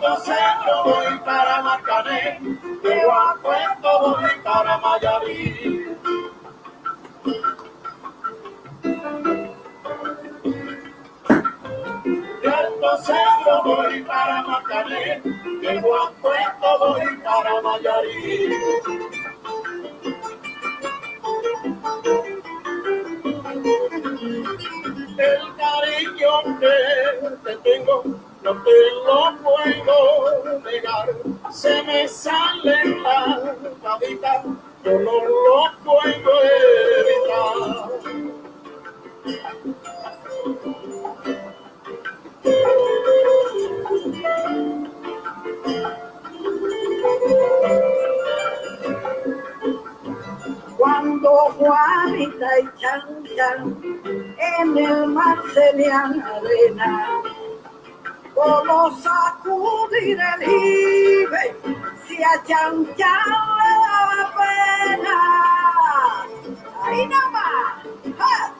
entonces yo voy para Marcané, llego a Puerto, voy para Mayarí. Entonces yo voy para Marcané, llego a Puerto, voy para Mayarí. El cariño que te tengo no te lo puedo negar, se me sale la babita, yo no lo puedo evitar. Cuando Juanita y Chan Chan en el mar se le arena, como sacudir el jibe si a Chan Chan le daba pena. Ahí nada más. ¡Ja!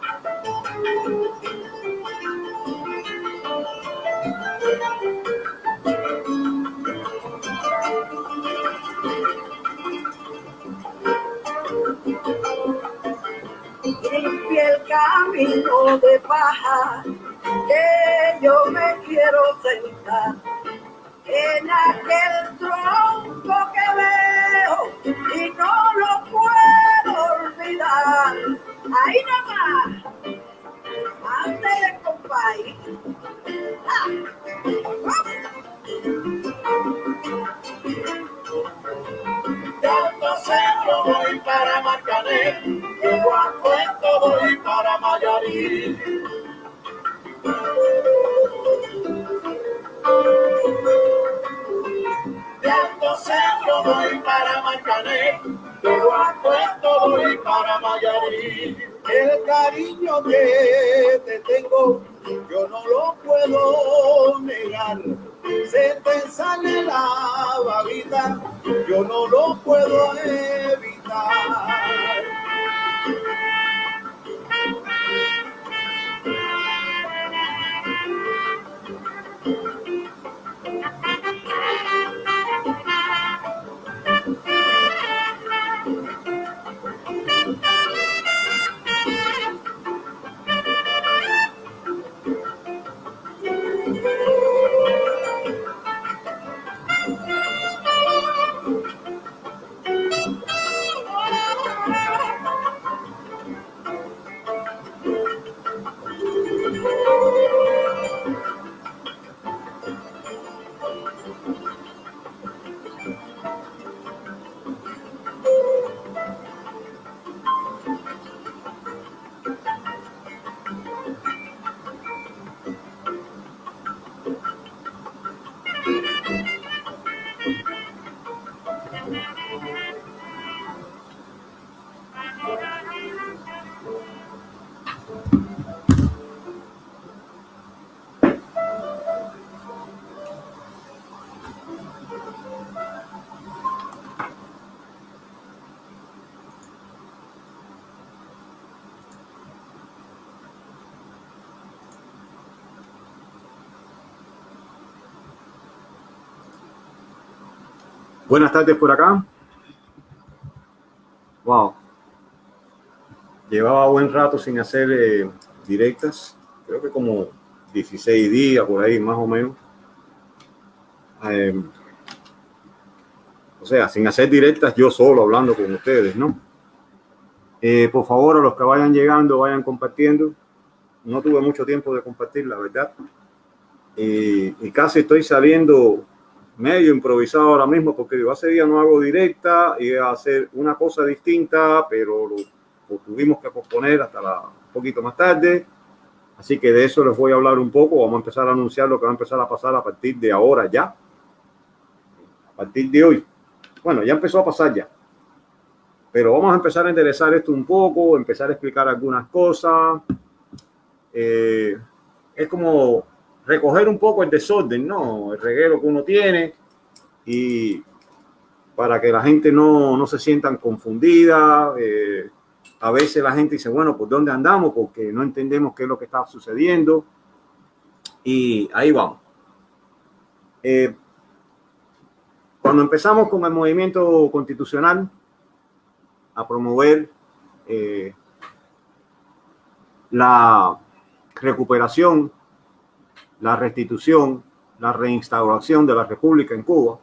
Limpia el camino de paja que yo me quiero sentar en aquel tronco que veo y no lo puedo olvidar. Ahí nomás, ándale, compadre. ¡Ah! Entonces yo voy para Marcané, llego a Puerto, voy para Mayarí. Entonces yo voy para Marcané, llego a Puerto, voy para Mayarí. El cariño que te tengo yo no lo puedo negar, se te sale la babita, yo no lo puedo evitar. Buenas tardes por acá. Wow. Llevaba buen rato sin hacer directas. Creo que como 16 días por ahí, más o menos. O sea, sin hacer directas yo solo hablando con ustedes, ¿no? Por favor, a los que vayan llegando, vayan compartiendo. No tuve mucho tiempo de compartir, la verdad. Y casi estoy saliendo medio improvisado ahora mismo porque digo, hace día no hago directa y a hacer una cosa distinta, pero lo tuvimos que posponer hasta un poquito más tarde. Así que de eso les voy a hablar un poco. Vamos a empezar a anunciar lo que va a empezar a pasar a partir de ahora ya. A partir de hoy. Bueno, ya empezó a pasar ya. Pero vamos a empezar a enderezar esto un poco, empezar a explicar algunas cosas. Es como recoger un poco el desorden, ¿no? El reguero que uno tiene y para que la gente no se sientan confundida. A veces la gente dice, bueno, ¿por dónde andamos? Porque no entendemos qué es lo que está sucediendo. Y ahí vamos. Cuando empezamos con el movimiento constitucional a promover la recuperación, la restitución, la reinstauración de la República en Cuba,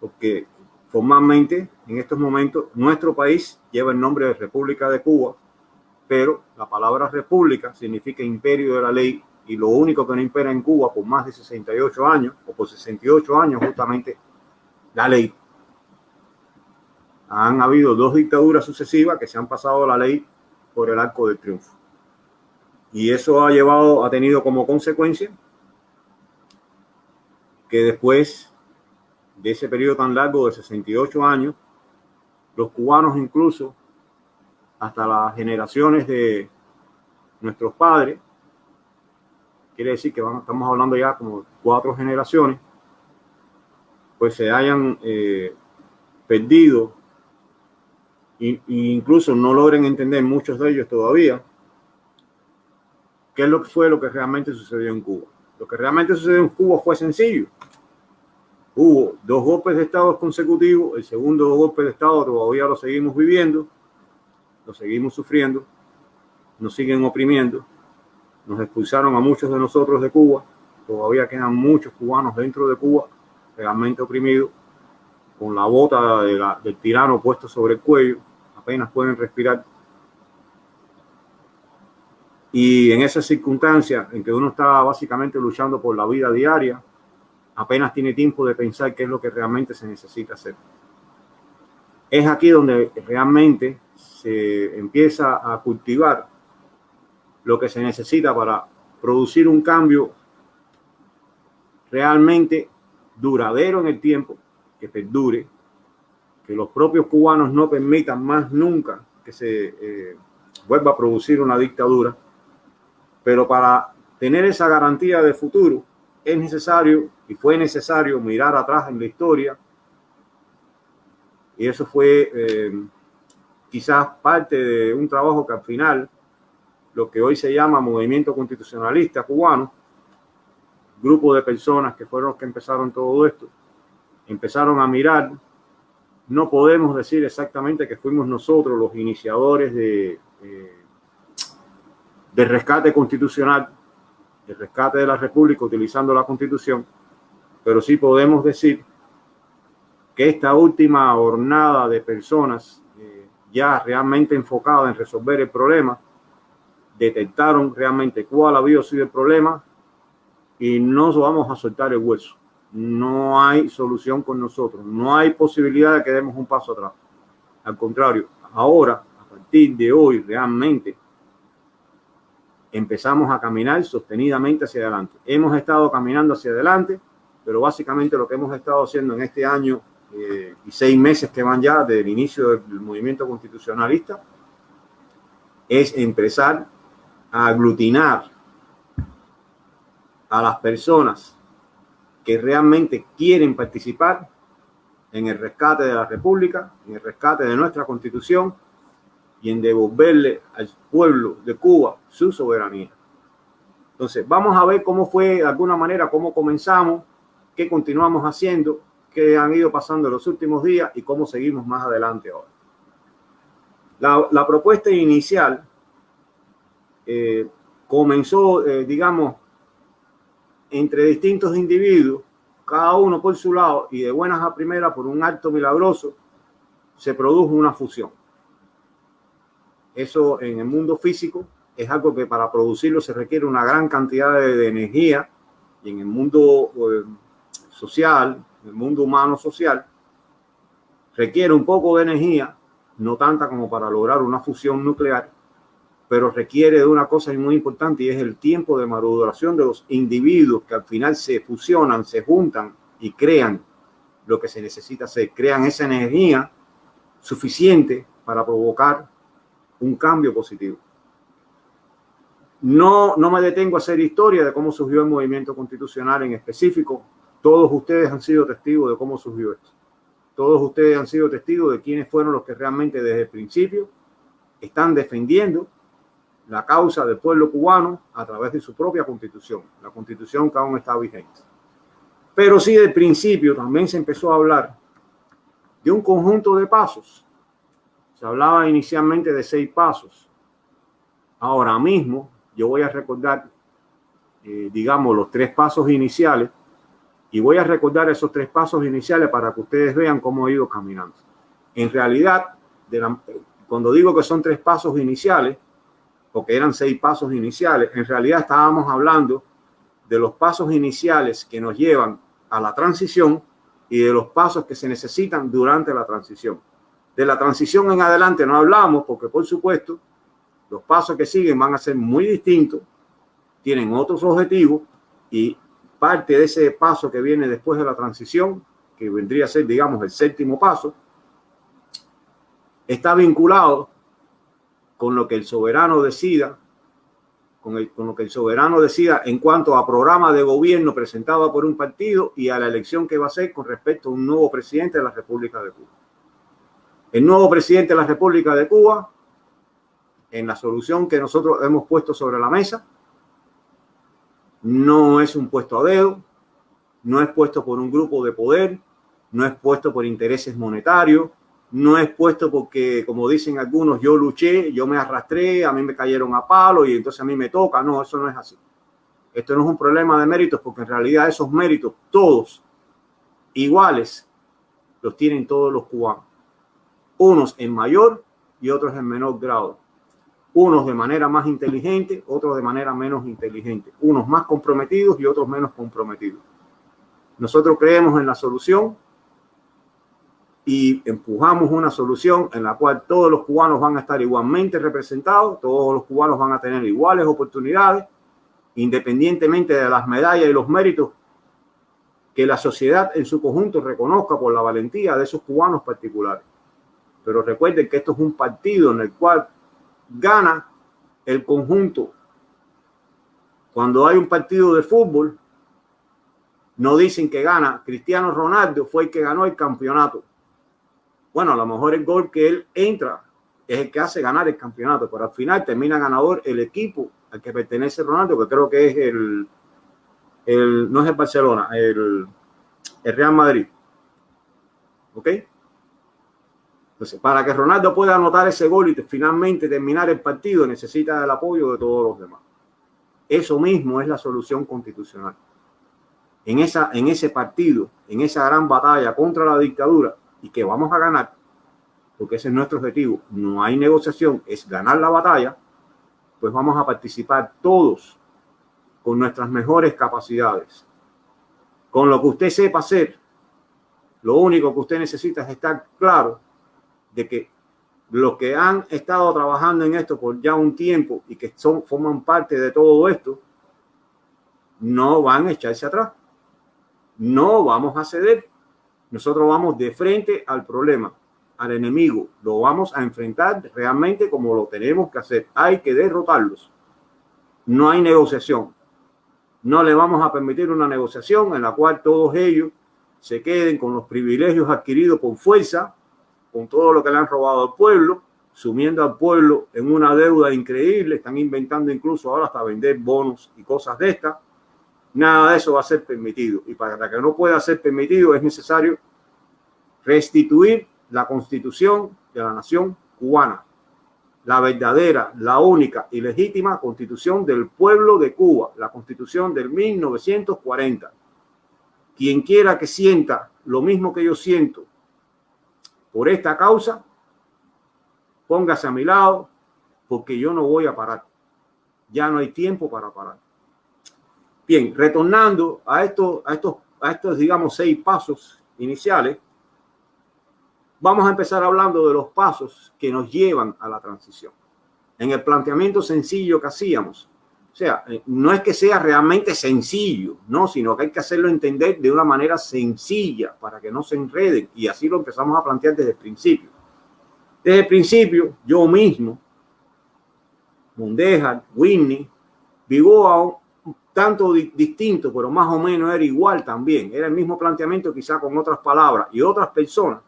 porque formalmente en estos momentos nuestro país lleva el nombre de República de Cuba, pero la palabra república significa imperio de la ley, y lo único que no impera en Cuba por más de 68 años, o por 68 años justamente, la ley. Han habido 2 dictaduras sucesivas que se han pasado la ley por el arco del triunfo. Y eso ha tenido como consecuencia que después de ese periodo tan largo de 68 años, los cubanos, incluso hasta las generaciones de nuestros padres, quiere decir que estamos hablando ya como 4 generaciones, pues se hayan perdido e incluso no logren entender muchos de ellos todavía qué es lo que fue lo que realmente sucedió en Cuba. Lo que realmente sucedió en Cuba fue sencillo. Hubo 2 golpes de Estado consecutivos. El segundo golpe de Estado todavía lo seguimos viviendo, lo seguimos sufriendo, nos siguen oprimiendo, nos expulsaron a muchos de nosotros de Cuba. Todavía quedan muchos cubanos dentro de Cuba realmente oprimidos, con la bota del tirano puesto sobre el cuello, apenas pueden respirar. Y en esas circunstancias en que uno está básicamente luchando por la vida diaria, apenas tiene tiempo de pensar qué es lo que realmente se necesita hacer. Es aquí donde realmente se empieza a cultivar lo que se necesita para producir un cambio realmente duradero en el tiempo, que perdure, que los propios cubanos no permitan más nunca que se vuelva a producir una dictadura. Pero para tener esa garantía de futuro es necesario, y fue necesario, mirar atrás en la historia. Y eso fue quizás parte de un trabajo que al final, lo que hoy se llama Movimiento Constitucionalista Cubano, grupo de personas que fueron los que empezaron todo esto, empezaron a mirar. No podemos decir exactamente que fuimos nosotros los iniciadores de rescate constitucional, de rescate de la República utilizando la Constitución, pero sí podemos decir que esta última hornada de personas ya realmente enfocadas en resolver el problema, detectaron realmente cuál había sido el problema y no vamos a soltar el hueso. No hay solución con nosotros, no hay posibilidad de que demos un paso atrás. Al contrario, ahora, a partir de hoy, realmente empezamos a caminar sostenidamente hacia adelante. Hemos estado caminando hacia adelante, pero básicamente lo que hemos estado haciendo en este año y 6 meses que van ya del inicio del movimiento constitucionalista es empezar a aglutinar a las personas que realmente quieren participar en el rescate de la República, en el rescate de nuestra Constitución y en devolverle al pueblo de Cuba su soberanía. Entonces, vamos a ver cómo fue, de alguna manera, cómo comenzamos, qué continuamos haciendo, qué han ido pasando los últimos días y cómo seguimos más adelante ahora. La propuesta inicial comenzó, digamos, entre distintos individuos, cada uno por su lado, y de buenas a primeras, por un acto milagroso, se produjo una fusión. Eso en el mundo físico es algo que para producirlo se requiere una gran cantidad de energía, y en el mundo social, en el mundo humano social, requiere un poco de energía, no tanta como para lograr una fusión nuclear, pero requiere de una cosa muy importante, y es el tiempo de maduración de los individuos que al final se fusionan, se juntan y crean lo que se necesita hacer, crean esa energía suficiente para provocar un cambio positivo. No me detengo a hacer historia de cómo surgió el movimiento constitucional en específico. Todos ustedes han sido testigos de cómo surgió esto. Todos ustedes han sido testigos de quiénes fueron los que realmente desde el principio están defendiendo la causa del pueblo cubano a través de su propia constitución, la constitución que aún está vigente. Pero sí, del principio también se empezó a hablar de un conjunto de pasos. Se hablaba inicialmente de 6 pasos. Ahora mismo yo voy a recordar, digamos, los 3 pasos iniciales, y voy a recordar esos 3 pasos iniciales para que ustedes vean cómo he ido caminando. En realidad, cuando digo que son 3 pasos iniciales, o que eran 6 pasos iniciales, en realidad estábamos hablando de los pasos iniciales que nos llevan a la transición y de los pasos que se necesitan durante la transición. De la transición en adelante no hablamos porque, por supuesto, los pasos que siguen van a ser muy distintos, tienen otros objetivos, y parte de ese paso que viene después de la transición, que vendría a ser, digamos, el 7º paso, está vinculado con lo que el soberano decida, con lo que el soberano decida en cuanto a programa de gobierno presentado por un partido y a la elección que va a hacer con respecto a un nuevo presidente de la República de Cuba. El nuevo presidente de la República de Cuba, en la solución que nosotros hemos puesto sobre la mesa, no es un puesto a dedo, no es puesto por un grupo de poder, no es puesto por intereses monetarios, no es puesto porque, como dicen algunos, yo luché, yo me arrastré, a mí me cayeron a palo y entonces a mí me toca. No, eso no es así. Esto no es un problema de méritos, porque en realidad esos méritos, todos iguales, los tienen todos los cubanos. Unos en mayor y otros en menor grado. Unos de manera más inteligente, otros de manera menos inteligente. Unos más comprometidos y otros menos comprometidos. Nosotros creemos en la solución y empujamos una solución en la cual todos los cubanos van a estar igualmente representados, todos los cubanos van a tener iguales oportunidades, independientemente de las medallas y los méritos que la sociedad en su conjunto reconozca por la valentía de esos cubanos particulares. Pero recuerden que esto es un partido en el cual gana el conjunto. Cuando hay un partido de fútbol, no dicen que gana Cristiano Ronaldo fue el que ganó el campeonato. Bueno, a lo mejor el gol que él entra es el que hace ganar el campeonato, pero al final termina ganador el equipo al que pertenece Ronaldo, que creo que es no es el Barcelona, el Real Madrid. ¿Ok? Entonces, para que Ronaldo pueda anotar ese gol y finalmente terminar el partido, necesita el apoyo de todos los demás. Eso mismo es la solución constitucional. En ese partido, en esa gran batalla contra la dictadura, y que vamos a ganar, porque ese es nuestro objetivo, no hay negociación, es ganar la batalla, pues vamos a participar todos con nuestras mejores capacidades. Con lo que usted sepa hacer, lo único que usted necesita es estar claro de que los que han estado trabajando en esto por ya un tiempo y que forman parte de todo esto, no van a echarse atrás. No vamos a ceder. Nosotros vamos de frente al problema, al enemigo. Lo vamos a enfrentar realmente como lo tenemos que hacer. Hay que derrotarlos. No hay negociación. No le vamos a permitir una negociación en la cual todos ellos se queden con los privilegios adquiridos por fuerza, con todo lo que le han robado al pueblo, sumiendo al pueblo en una deuda increíble. Están inventando incluso ahora hasta vender bonos y cosas de estas. Nada de eso va a ser permitido. Y para que no pueda ser permitido es necesario restituir la Constitución de la nación cubana. La verdadera, la única y legítima Constitución del pueblo de Cuba. La Constitución del 1940. Quien quiera que sienta lo mismo que yo siento por esta causa, póngase a mi lado, porque yo no voy a parar. Ya no hay tiempo para parar. Bien, retornando a estos, digamos, 6 pasos iniciales, vamos a empezar hablando de los pasos que nos llevan a la transición. En el planteamiento sencillo que hacíamos, o sea, no es que sea realmente sencillo, no, sino que hay que hacerlo entender de una manera sencilla para que no se enreden, y así lo empezamos a plantear desde el principio. Desde el principio, yo mismo, Mondejar, Whitney, Vigoa, tanto distinto, pero más o menos era igual también. Era el mismo planteamiento, quizá con otras palabras y otras personas.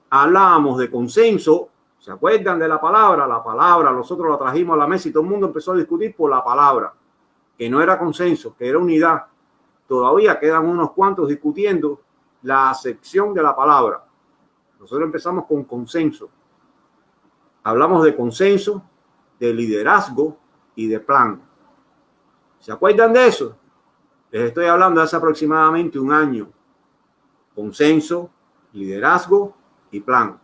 Hablábamos de consenso. ¿Se acuerdan de la palabra? La palabra nosotros la trajimos a la mesa y todo el mundo empezó a discutir por la palabra, que no era consenso, que era unidad. todavía quedan unos cuantos discutiendo la acepción de la palabra. Nosotros empezamos con consenso. Hablamos de consenso, de liderazgo y de plan. ¿Se acuerdan de eso? Les estoy hablando de hace aproximadamente un año. Consenso, liderazgo y plan.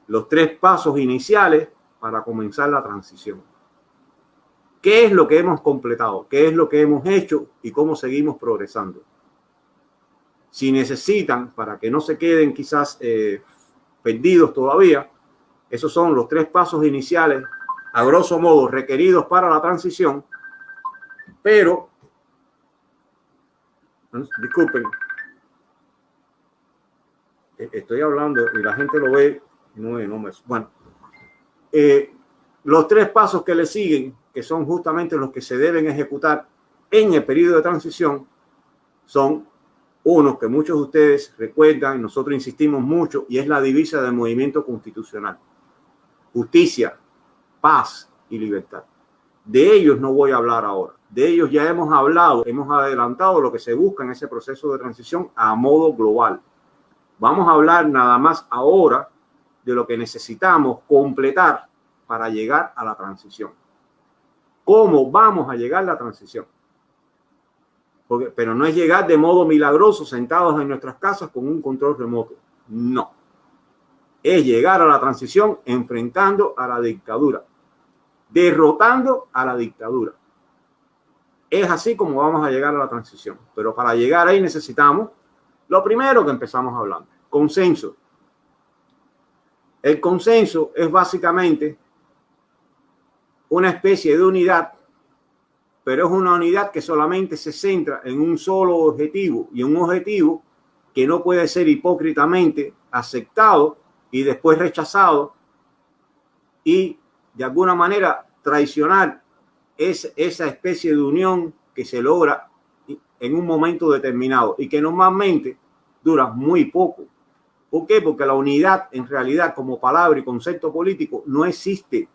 Los 3 pasos iniciales para comenzar la transición. ¿Qué es lo que hemos completado? ¿Qué es lo que hemos hecho? ¿Y cómo seguimos progresando? Si necesitan, para que no se queden quizás perdidos todavía, esos son los 3 pasos iniciales, a grosso modo, requeridos para la transición. Pero, disculpen, estoy hablando y la gente lo ve. Bueno, los 3 pasos que le siguen, que son justamente los que se deben ejecutar en el periodo de transición, son unos que muchos de ustedes recuerdan, nosotros insistimos mucho, y es la divisa del movimiento constitucional: justicia, paz y libertad. De ellos no voy a hablar ahora. De ellos ya hemos hablado, hemos adelantado lo que se busca en ese proceso de transición a modo global. Vamos a hablar nada más ahora de lo que necesitamos completar para llegar a la transición. ¿Cómo vamos a llegar a la transición? Pero no es llegar de modo milagroso sentados en nuestras casas con un control remoto. No. Es llegar a la transición enfrentando a la dictadura, derrotando a la dictadura. Es así como vamos a llegar a la transición. Pero para llegar ahí necesitamos lo primero que empezamos hablando: consenso. El consenso es básicamente una especie de unidad, pero es una unidad que solamente se centra en un solo objetivo, y un objetivo que no puede ser hipócritamente aceptado y después rechazado, y de alguna manera traicionar esa especie de unión que se logra en un momento determinado y que normalmente dura muy poco. ¿Por qué? Porque la unidad en realidad como palabra y concepto político no existe.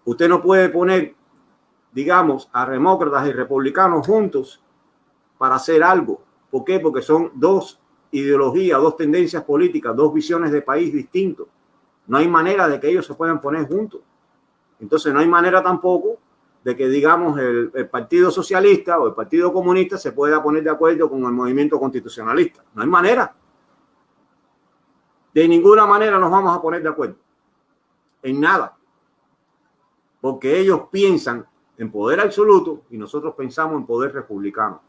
Usted no puede poner, digamos, a demócratas y republicanos juntos para hacer algo. ¿Por qué? Porque son 2 ideologías, 2 tendencias políticas, 2 visiones de país distintos. No hay manera de que ellos se puedan poner juntos. Entonces no hay manera tampoco de que, digamos, el Partido Socialista o el Partido Comunista se pueda poner de acuerdo con el movimiento constitucionalista. No hay manera. De ninguna manera nos vamos a poner de acuerdo. En nada. Porque ellos piensan en poder absoluto y nosotros pensamos en poder republicano.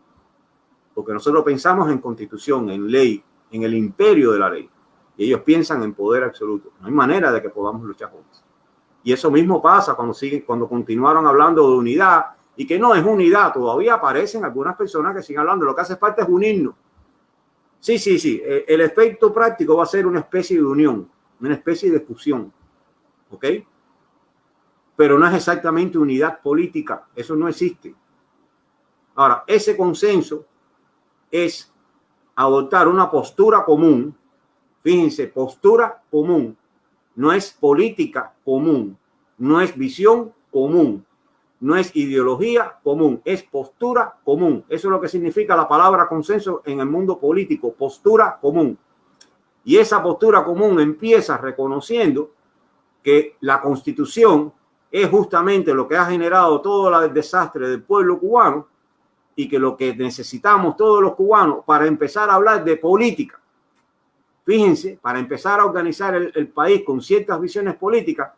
Porque nosotros pensamos en constitución, en ley, en el imperio de la ley. Y ellos piensan en poder absoluto. No hay manera de que podamos luchar juntos. Y eso mismo pasa cuando continuaron hablando de unidad, y que no es unidad. Todavía aparecen algunas personas que siguen hablando. Lo que hace falta es unirnos. Sí. El efecto práctico va a ser una especie de unión, una especie de fusión. ¿Ok? Pero no es exactamente unidad política. Eso no existe. Ahora, ese consenso es adoptar una postura común. Fíjense, postura común. No es política común, no es visión común, no es ideología común, es postura común. Eso es lo que significa la palabra consenso en el mundo político: postura común. Y esa postura común empieza reconociendo que la Constitución es justamente lo que ha generado todo el desastre del pueblo cubano, y que lo que necesitamos todos los cubanos para empezar a hablar de política, fíjense, para empezar a organizar el país con ciertas visiones políticas,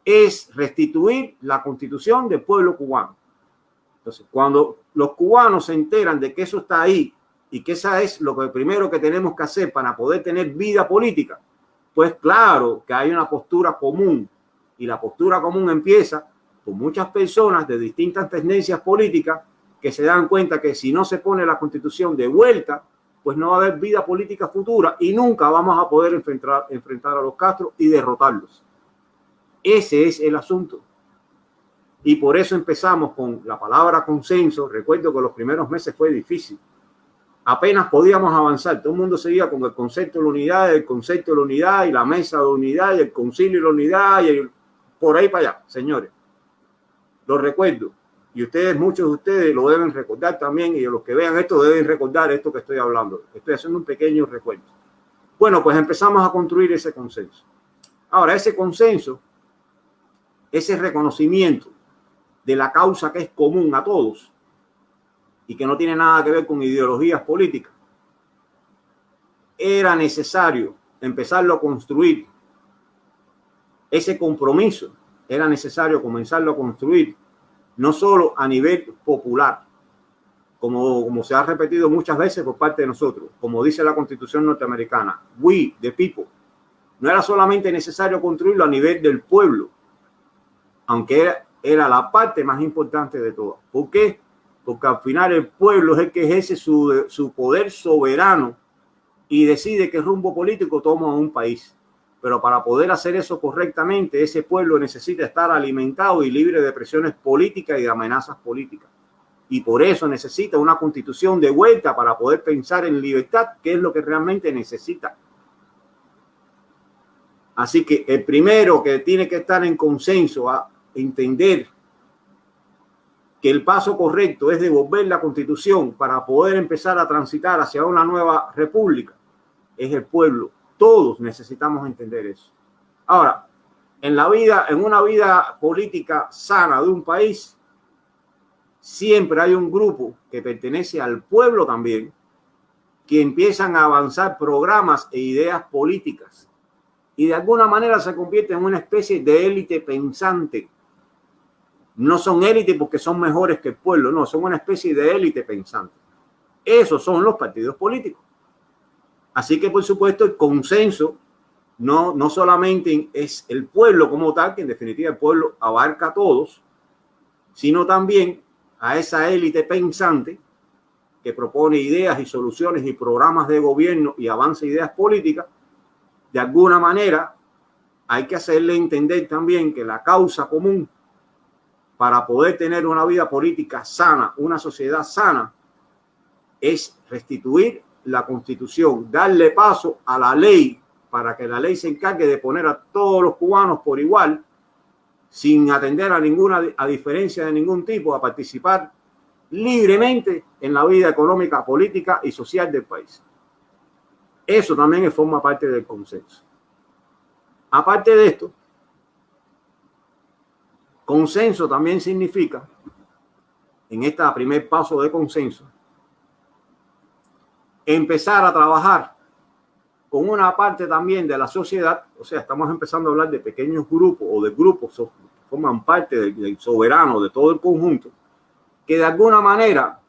es restituir la Constitución del pueblo cubano. Entonces, cuando los cubanos se enteran de que eso está ahí y que esa es lo que primero que tenemos que hacer para poder tener vida política, pues claro que hay una postura común, y la postura común empieza con muchas personas de distintas tendencias políticas que se dan cuenta que si no se pone la Constitución de vuelta, pues no va a haber vida política futura y nunca vamos a poder enfrentar a los Castro y derrotarlos. Ese es el asunto. Y por eso empezamos con la palabra consenso. Recuerdo que los primeros meses fue difícil. Apenas podíamos avanzar. Todo el mundo seguía con el concepto de la unidad, el concepto de la unidad y la mesa de unidad y el concilio de la unidad y por ahí para allá, señores. Lo recuerdo. y ustedes, muchos de ustedes lo deben recordar también, y los que vean esto deben recordar esto que estoy hablando. Estoy haciendo un pequeño recuento. Bueno, pues empezamos a construir ese consenso. Ahora, ese consenso, ese reconocimiento de la causa que es común a todos y que no tiene nada que ver con ideologías políticas, era necesario empezarlo a construir. Ese compromiso era necesario comenzarlo a construir, no solo a nivel popular, como se ha repetido muchas veces por parte de nosotros, como dice la Constitución norteamericana, we, the people. No era solamente necesario construirlo a nivel del pueblo, aunque era la parte más importante de todo. ¿Por qué? Porque al final el pueblo es el que ejerce su poder soberano y decide qué rumbo político toma un país. Pero para poder hacer eso correctamente, ese pueblo necesita estar alimentado y libre de presiones políticas y de amenazas políticas. Y por eso necesita una constitución de vuelta para poder pensar en libertad, que es lo que realmente necesita. Así que el primero que tiene que estar en consenso a entender que el paso correcto es devolver la constitución para poder empezar a transitar hacia una nueva república es el pueblo. Todos necesitamos entender eso. Ahora, en una vida política sana de un país, siempre hay un grupo que pertenece al pueblo también, que empiezan a avanzar programas e ideas políticas y de alguna manera se convierte en una especie de élite pensante. No son élite porque son mejores que el pueblo, no, son una especie de élite pensante. Esos son los partidos políticos. Así que, por supuesto, el consenso no solamente es el pueblo como tal, que en definitiva el pueblo abarca a todos, sino también a esa élite pensante que propone ideas y soluciones y programas de gobierno y avanza ideas políticas. De alguna manera hay que hacerle entender también que la causa común para poder tener una vida política sana, una sociedad sana, es restituir la Constitución, darle paso a la ley para que la ley se encargue de poner a todos los cubanos por igual, sin atender a diferencia de ningún tipo, a participar libremente en la vida económica, política y social del país. Eso también forma parte del consenso. Aparte de esto, consenso también significa, en este primer paso de consenso, empezar a trabajar con una parte también de la sociedad. O sea, estamos empezando a hablar de pequeños grupos o de grupos que forman parte del soberano, de todo el conjunto, que de alguna manera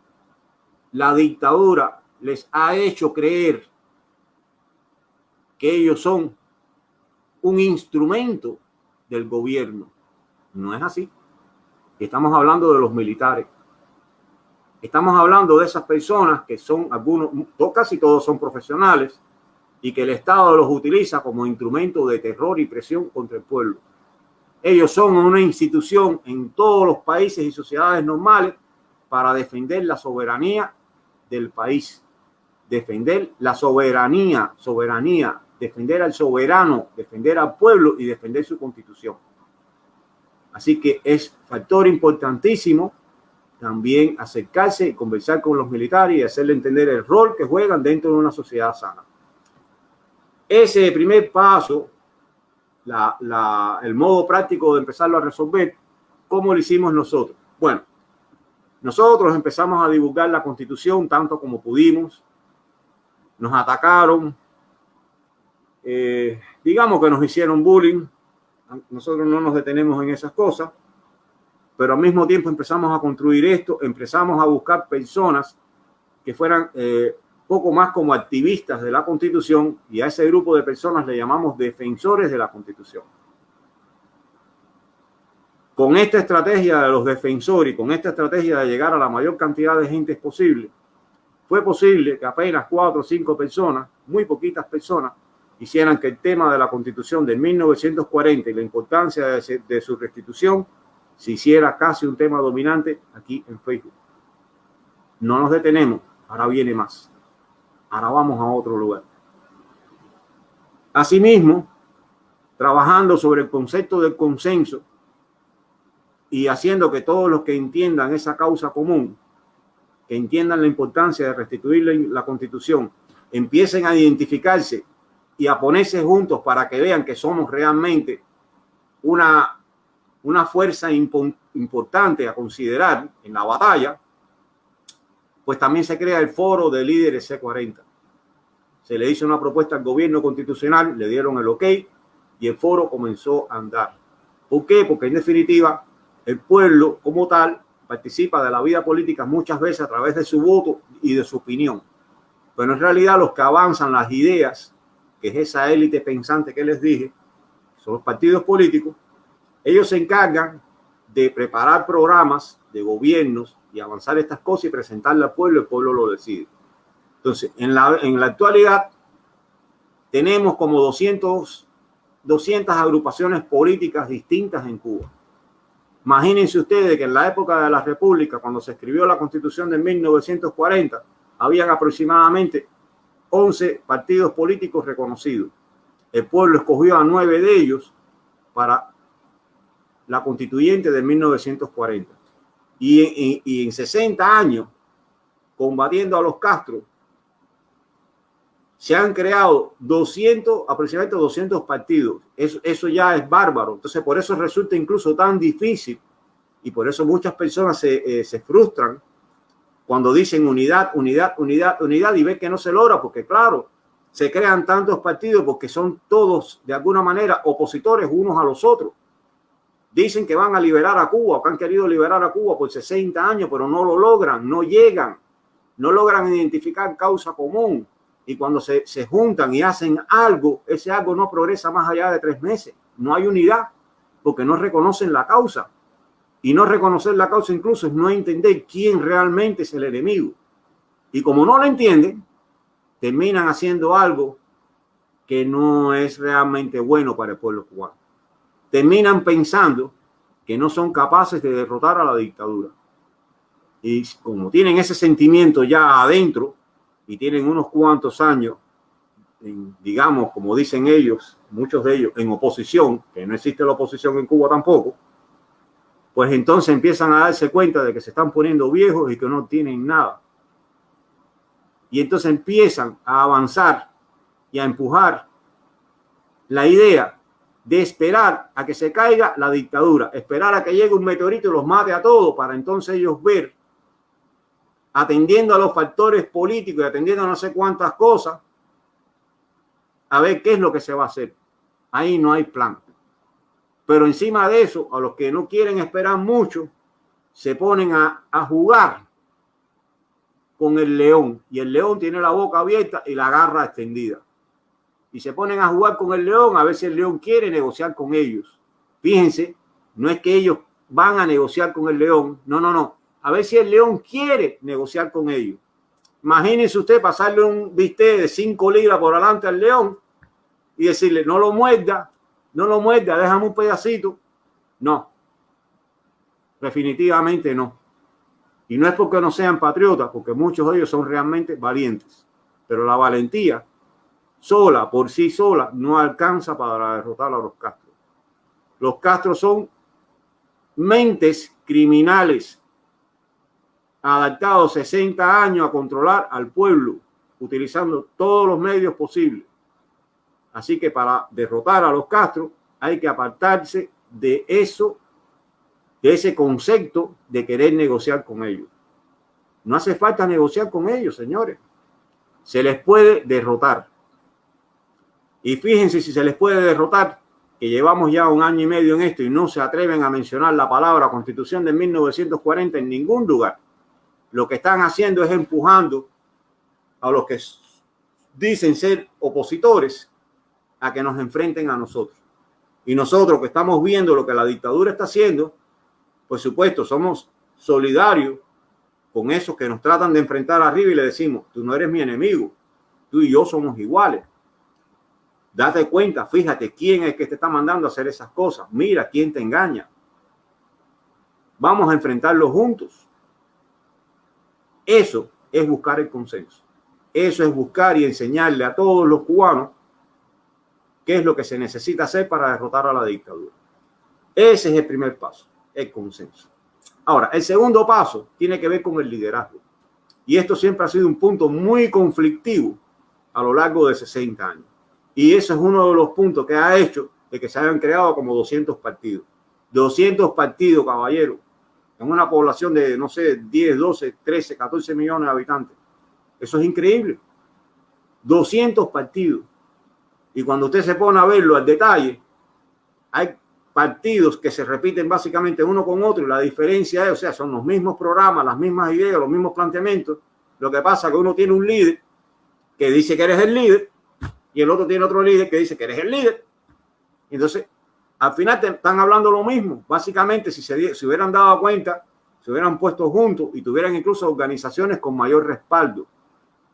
la dictadura les ha hecho creer que ellos son un instrumento del gobierno. No es así. Estamos hablando de los militares. Estamos hablando de esas personas que son algunos, casi todos son profesionales y que el Estado los utiliza como instrumento de terror y presión contra el pueblo. Ellos son una institución en todos los países y sociedades normales para defender la soberanía del país, defender la soberanía, defender al soberano, defender al pueblo y defender su constitución. Así que es factor importantísimo también acercarse y conversar con los militares y hacerle entender el rol que juegan dentro de una sociedad sana. Ese primer paso, el modo práctico de empezarlo a resolver, ¿cómo lo hicimos nosotros? Bueno, nosotros empezamos a divulgar la Constitución tanto como pudimos. Nos atacaron, digamos que nos hicieron bullying. Nosotros no nos detenemos en esas cosas, pero al mismo tiempo empezamos a construir esto, empezamos a buscar personas que fueran poco más como activistas de la Constitución, y a ese grupo de personas le llamamos defensores de la Constitución. Con esta estrategia de los defensores y con esta estrategia de llegar a la mayor cantidad de gente posible, fue posible que apenas 4 o 5 personas, muy poquitas personas, hicieran que el tema de la Constitución de 1940 y la importancia de su restitución se hiciera casi un tema dominante aquí en Facebook. No nos detenemos, ahora viene más. Ahora vamos a otro lugar. Asimismo, trabajando sobre el concepto del consenso, y haciendo que todos los que entiendan esa causa común, que entiendan la importancia de restituir la Constitución, empiecen a identificarse y a ponerse juntos para que vean que somos realmente una fuerza importante a considerar en la batalla, pues también se crea el foro de líderes C40. Se le hizo una propuesta al gobierno constitucional, le dieron el ok y el foro comenzó a andar. ¿Por qué? Porque en definitiva el pueblo como tal participa de la vida política muchas veces a través de su voto y de su opinión. Pero en realidad los que avanzan las ideas, que es esa élite pensante que les dije, son los partidos políticos. Ellos se encargan de preparar programas de gobiernos y avanzar estas cosas y presentarle al pueblo, el pueblo lo decide. Entonces, en la actualidad tenemos como 200 agrupaciones políticas distintas en Cuba. Imagínense ustedes que en la época de la República, cuando se escribió la Constitución de 1940, habían aproximadamente 11 partidos políticos reconocidos. El pueblo escogió a 9 de ellos para la constituyente de 1940. Y en 60 años, combatiendo a los Castro, se han creado aproximadamente 200 partidos. Eso ya es bárbaro. Entonces, por eso resulta incluso tan difícil y por eso muchas personas se frustran cuando dicen unidad, unidad, unidad, unidad y ven que no se logra, porque claro, se crean tantos partidos porque son todos de alguna manera opositores unos a los otros. Dicen que van a liberar a Cuba, que han querido liberar a Cuba por 60 años, pero no lo logran, no llegan, no logran identificar causa común. Y cuando se juntan y hacen algo, ese algo no progresa más allá de 3 meses. No hay unidad porque no reconocen la causa. Y no reconocer la causa incluso es no entender quién realmente es el enemigo. Y como no lo entienden, terminan haciendo algo que no es realmente bueno para el pueblo cubano. Terminan pensando que no son capaces de derrotar a la dictadura. Y como tienen ese sentimiento ya adentro y tienen unos cuantos años, digamos, como dicen ellos, muchos de ellos en oposición, que no existe la oposición en Cuba tampoco, pues entonces empiezan a darse cuenta de que se están poniendo viejos y que no tienen nada. Y entonces empiezan a avanzar y a empujar la idea de esperar a que se caiga la dictadura, esperar a que llegue un meteorito y los mate a todos, para entonces ellos ver, atendiendo a los factores políticos y atendiendo a no sé cuántas cosas, a ver qué es lo que se va a hacer. Ahí no hay plan. Pero encima de eso, a los que no quieren esperar mucho, se ponen a jugar con el león. Y el león tiene la boca abierta y la garra extendida. Y se ponen a jugar con el león a ver si el león quiere negociar con ellos. Fíjense, no es que ellos van a negociar con el león. No. A ver si el león quiere negociar con ellos. Imagínense usted pasarle un bistec de 5 libras por delante al león y decirle, no lo muerda, déjame un pedacito. No, definitivamente no. Y no es porque no sean patriotas, porque muchos de ellos son realmente valientes. Pero la valentía sola, por sí sola, no alcanza para derrotar a los Castro. Los Castro son mentes criminales adaptados 60 años a controlar al pueblo, utilizando todos los medios posibles. Así que para derrotar a los Castro hay que apartarse de eso, de ese concepto de querer negociar con ellos. No hace falta negociar con ellos, señores. Se les puede derrotar. Y fíjense si se les puede derrotar, que llevamos ya 1 año y medio en esto y no se atreven a mencionar la palabra Constitución de 1940 en ningún lugar. Lo que están haciendo es empujando a los que dicen ser opositores a que nos enfrenten a nosotros. Y nosotros que estamos viendo lo que la dictadura está haciendo, por supuesto, somos solidarios con esos que nos tratan de enfrentar arriba y le decimos, tú no eres mi enemigo, tú y yo somos iguales. Date cuenta, fíjate quién es que te está mandando a hacer esas cosas. Mira quién te engaña. Vamos a enfrentarlo juntos. Eso es buscar el consenso. Eso es buscar y enseñarle a todos los cubanos qué es lo que se necesita hacer para derrotar a la dictadura. Ese es el primer paso. el consenso. Ahora, el segundo paso tiene que ver con el liderazgo. Y esto siempre ha sido un punto muy conflictivo a lo largo de 60 años. Y eso es uno de los puntos que ha hecho de que se hayan creado como 200 partidos. 200 partidos, caballero, en una población de, no sé, 10, 12, 13, 14 millones de habitantes. Eso es increíble. 200 partidos. Y cuando usted se pone a verlo al detalle, hay partidos que se repiten básicamente uno con otro y la diferencia es, o sea, son los mismos programas, las mismas ideas, los mismos planteamientos. Lo que pasa es que uno tiene un líder que dice que eres el líder y el otro tiene otro líder que dice que eres el líder. Entonces, al final te están hablando lo mismo. Básicamente, si se hubieran dado cuenta, se hubieran puesto juntos y tuvieran incluso organizaciones con mayor respaldo.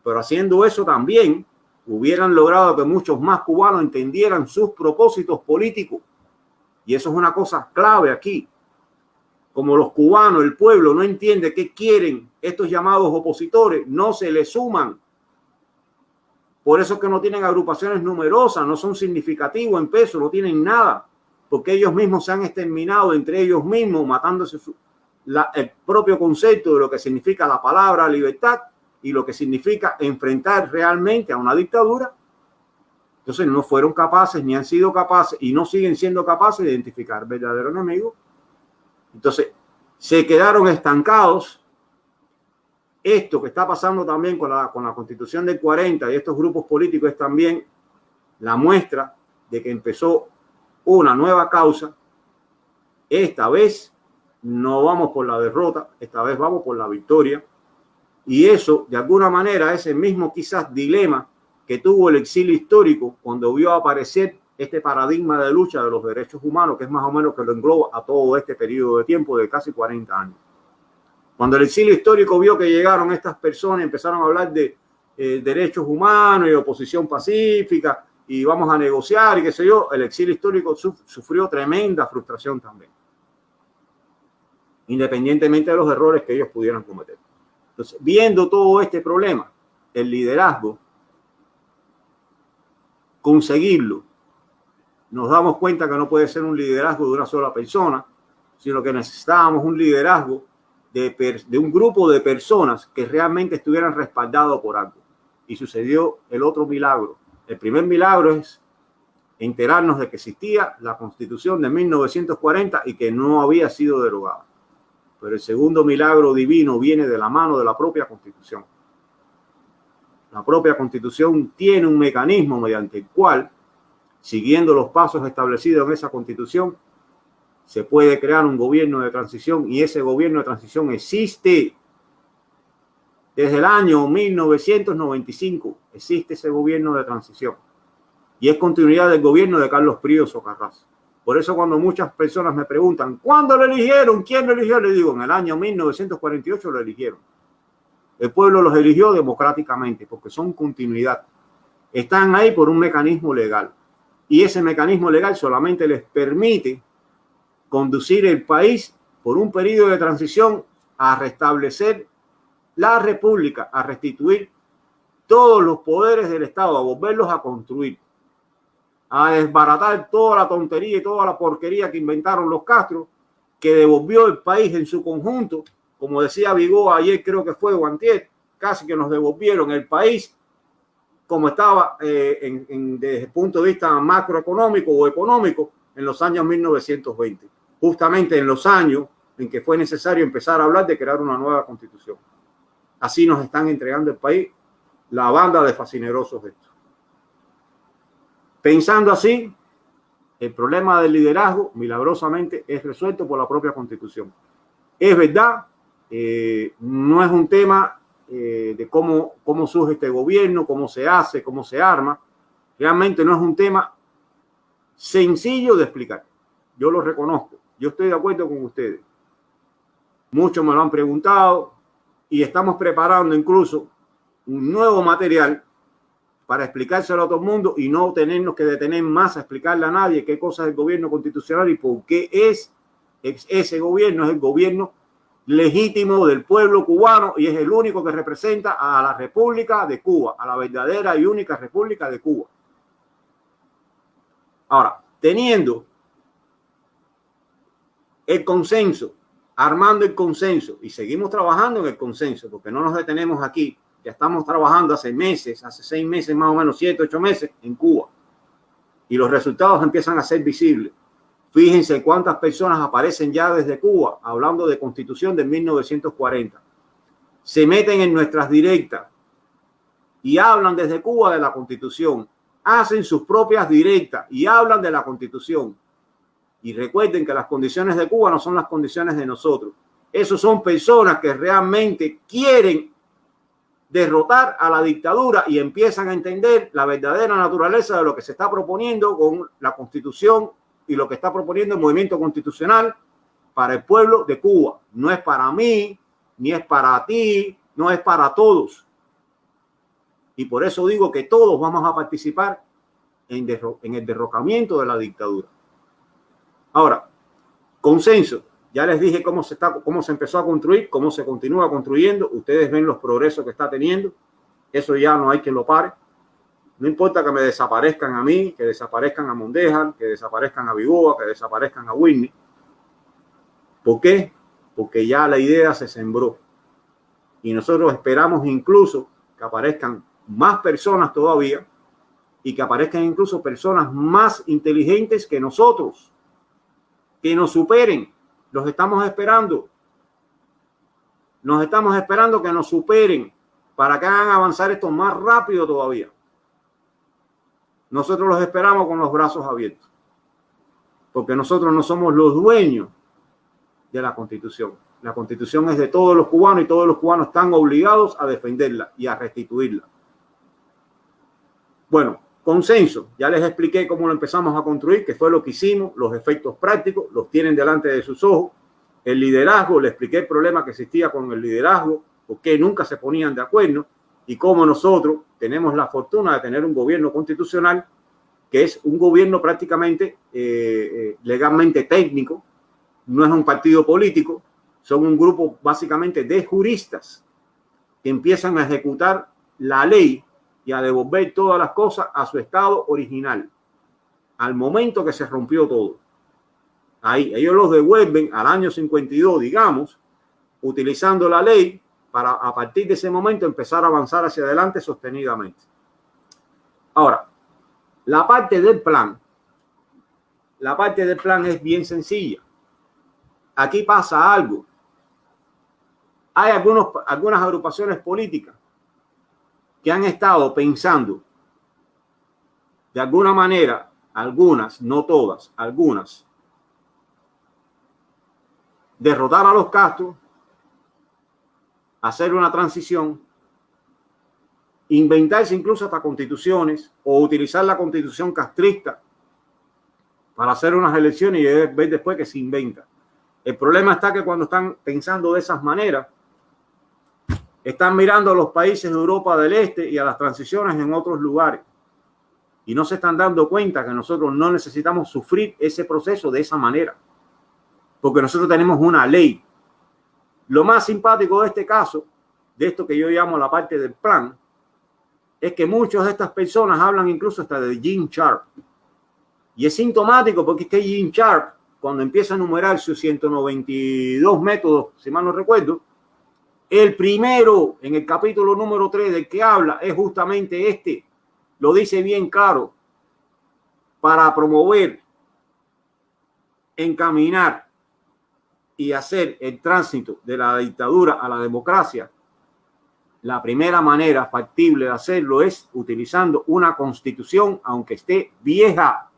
Pero haciendo eso también hubieran logrado que muchos más cubanos entendieran sus propósitos políticos. Y eso es una cosa clave aquí. Como los cubanos, el pueblo no entiende qué quieren estos llamados opositores, no se les suman. Por eso es que no tienen agrupaciones numerosas, no son significativos en peso, no tienen nada, porque ellos mismos se han exterminado entre ellos mismos, matándose el propio concepto de lo que significa la palabra libertad y lo que significa enfrentar realmente a una dictadura. Entonces no fueron capaces, ni han sido capaces, y no siguen siendo capaces de identificar verdadero enemigo. Entonces se quedaron estancados. Esto que está pasando también con la Constitución del 40 y estos grupos políticos es también la muestra de que empezó una nueva causa. Esta vez no vamos por la derrota, esta vez vamos por la victoria. Y eso, de alguna manera, es el mismo quizás dilema que tuvo el exilio histórico cuando vio aparecer este paradigma de lucha de los derechos humanos, que es más o menos que lo engloba a todo este periodo de tiempo de casi 40 años. Cuando el exilio histórico vio que llegaron estas personas y empezaron a hablar de derechos humanos y oposición pacífica y vamos a negociar y qué sé yo, el exilio histórico sufrió tremenda frustración también, independientemente de los errores que ellos pudieran cometer. Entonces, viendo todo este problema, el liderazgo, conseguirlo, nos damos cuenta que no puede ser un liderazgo de una sola persona, sino que necesitábamos un liderazgo de un grupo de personas que realmente estuvieran respaldados por algo. Y sucedió el otro milagro. El primer milagro es enterarnos de que existía la Constitución de 1940 y que no había sido derogada. Pero el segundo milagro divino viene de la mano de la propia Constitución. La propia Constitución tiene un mecanismo mediante el cual, siguiendo los pasos establecidos en esa Constitución, se puede crear un gobierno de transición y ese gobierno de transición existe desde el año 1995. Existe ese gobierno de transición y es continuidad del gobierno de Carlos Prío Socarrás. Por eso cuando muchas personas me preguntan ¿cuándo lo eligieron? ¿Quién lo eligió? Le digo, en el año 1948 lo eligieron. El pueblo los eligió democráticamente porque son continuidad. Están ahí por un mecanismo legal y ese mecanismo legal solamente les permite conducir el país por un periodo de transición a restablecer la república, a restituir todos los poderes del Estado, a volverlos a construir, a desbaratar toda la tontería y toda la porquería que inventaron los Castro, que devolvió el país en su conjunto, como decía Vigó ayer, creo que fue o antier, casi que nos devolvieron el país como estaba desde el punto de vista macroeconómico o económico en los años 1920. Justamente en los años en que fue necesario empezar a hablar de crear una nueva constitución. Así nos están entregando el país la banda de fascinerosos de esto. Pensando así, el problema del liderazgo milagrosamente es resuelto por la propia constitución. Es verdad, no es un tema de cómo surge este gobierno, cómo se hace, cómo se arma. Realmente no es un tema sencillo de explicar. Yo lo reconozco. Yo estoy de acuerdo con ustedes. Muchos me lo han preguntado y estamos preparando incluso un nuevo material para explicárselo a todo el mundo y no tenernos que detener más a explicarle a nadie qué cosa es el gobierno constitucional y por qué ese gobierno es el gobierno legítimo del pueblo cubano y es el único que representa a la República de Cuba, a la verdadera y única República de Cuba. Ahora, teniendo el consenso, armando el consenso, y seguimos trabajando en el consenso, porque no nos detenemos aquí. Ya estamos trabajando hace meses, hace 6 meses más o menos, 7, 8 meses en Cuba, y los resultados empiezan a ser visibles. Fíjense cuántas personas aparecen ya desde Cuba hablando de Constitución de 1940. Se meten en nuestras directas y hablan desde Cuba de la Constitución. Hacen sus propias directas y hablan de la Constitución. Y recuerden que las condiciones de Cuba no son las condiciones de nosotros. Esos son personas que realmente quieren derrotar a la dictadura y empiezan a entender la verdadera naturaleza de lo que se está proponiendo con la Constitución y lo que está proponiendo el movimiento constitucional para el pueblo de Cuba. No es para mí, ni es para ti, no es para todos. Y por eso digo que todos vamos a participar en el derrocamiento de la dictadura. Ahora, consenso. Ya les dije cómo se empezó a construir, cómo se continúa construyendo. Ustedes ven los progresos que está teniendo. Eso ya no hay quien lo pare. No importa que me desaparezcan a mí, que desaparezcan a Mondejar, que desaparezcan a Vigoa, que desaparezcan a Whitney. ¿Por qué? Porque ya la idea se sembró. Y nosotros esperamos incluso que aparezcan más personas todavía y que aparezcan incluso personas más inteligentes que nosotros, que nos superen. Los estamos esperando. Nos estamos esperando que nos superen para que hagan avanzar esto más rápido todavía. Nosotros los esperamos con los brazos abiertos, porque nosotros no somos los dueños de la Constitución. La Constitución es de todos los cubanos y todos los cubanos están obligados a defenderla y a restituirla. Bueno, consenso. Ya les expliqué cómo lo empezamos a construir, qué fue lo que hicimos, los efectos prácticos, los tienen delante de sus ojos. El liderazgo, les expliqué el problema que existía con el liderazgo, por qué nunca se ponían de acuerdo y cómo nosotros tenemos la fortuna de tener un gobierno constitucional que es un gobierno prácticamente legalmente técnico, no es un partido político, son un grupo básicamente de juristas que empiezan a ejecutar la ley y a devolver todas las cosas a su estado original, al momento que se rompió todo. Ahí ellos los devuelven al año 52, digamos, utilizando la ley para a partir de ese momento empezar a avanzar hacia adelante sostenidamente. Ahora, la parte del plan es bien sencilla. Aquí pasa algo. Hay algunas agrupaciones políticas que han estado pensando de alguna manera, algunas, no todas, algunas, derrotar a los Castro, hacer una transición, inventarse incluso hasta constituciones o utilizar la constitución castrista para hacer unas elecciones y ver después que se inventa. El problema está que cuando están pensando de esas maneras, están mirando a los países de Europa del Este y a las transiciones en otros lugares y no se están dando cuenta que nosotros no necesitamos sufrir ese proceso de esa manera, porque nosotros tenemos una ley. Lo más simpático de este caso, de esto que yo llamo la parte del plan, es que muchas de estas personas hablan incluso hasta de Gene Sharp. Y es sintomático porque es que Gene Sharp, cuando empieza a enumerar sus 192 métodos, si mal no recuerdo, el primero en el capítulo número 3 del que habla es justamente este. Lo dice bien claro. Para promover, encaminar y hacer el tránsito de la dictadura a la democracia, la primera manera factible de hacerlo es utilizando una constitución, aunque esté vieja.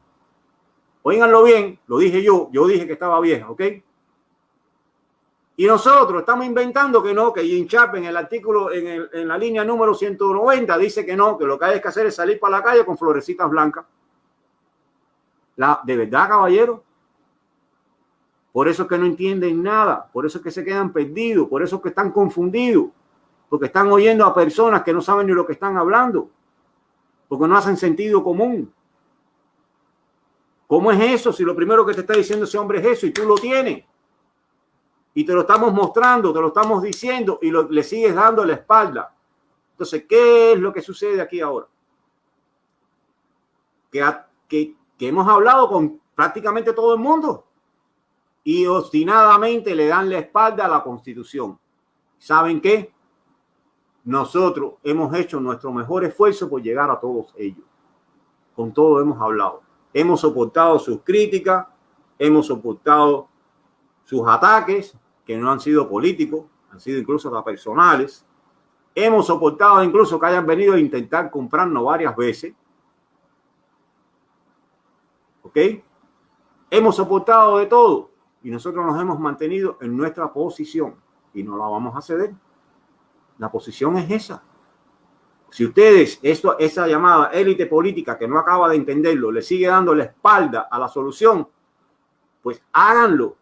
Óiganlo bien, lo dije yo dije que estaba vieja, ¿ok? Y nosotros estamos inventando que no, que Gene Sharp en el artículo, en la línea número 190 dice que no, que lo que hay que hacer es salir para la calle con florecitas blancas. ¿De verdad, caballero? Por eso es que no entienden nada, por eso es que se quedan perdidos, por eso es que están confundidos, porque están oyendo a personas que no saben ni lo que están hablando, porque no hacen sentido común. ¿Cómo es eso si lo primero que te está diciendo ese hombre es eso y tú lo tienes? Y te lo estamos mostrando, te lo estamos diciendo y le sigues dando la espalda. Entonces, ¿qué es lo que sucede aquí ahora? Que hemos hablado con prácticamente todo el mundo. y obstinadamente le dan la espalda a la Constitución. ¿Saben qué? Nosotros hemos hecho nuestro mejor esfuerzo por llegar a todos ellos. Con todo hemos hablado. Hemos soportado sus críticas, hemos soportado sus ataques, que no han sido políticos, han sido incluso hasta personales. Hemos soportado incluso que hayan venido a intentar comprarnos varias veces. ¿Ok? Hemos soportado de todo y nosotros nos hemos mantenido en nuestra posición y no la vamos a ceder. La posición es esa. Si ustedes, esa llamada élite política que no acaba de entenderlo, le sigue dando la espalda a la solución, pues háganlo.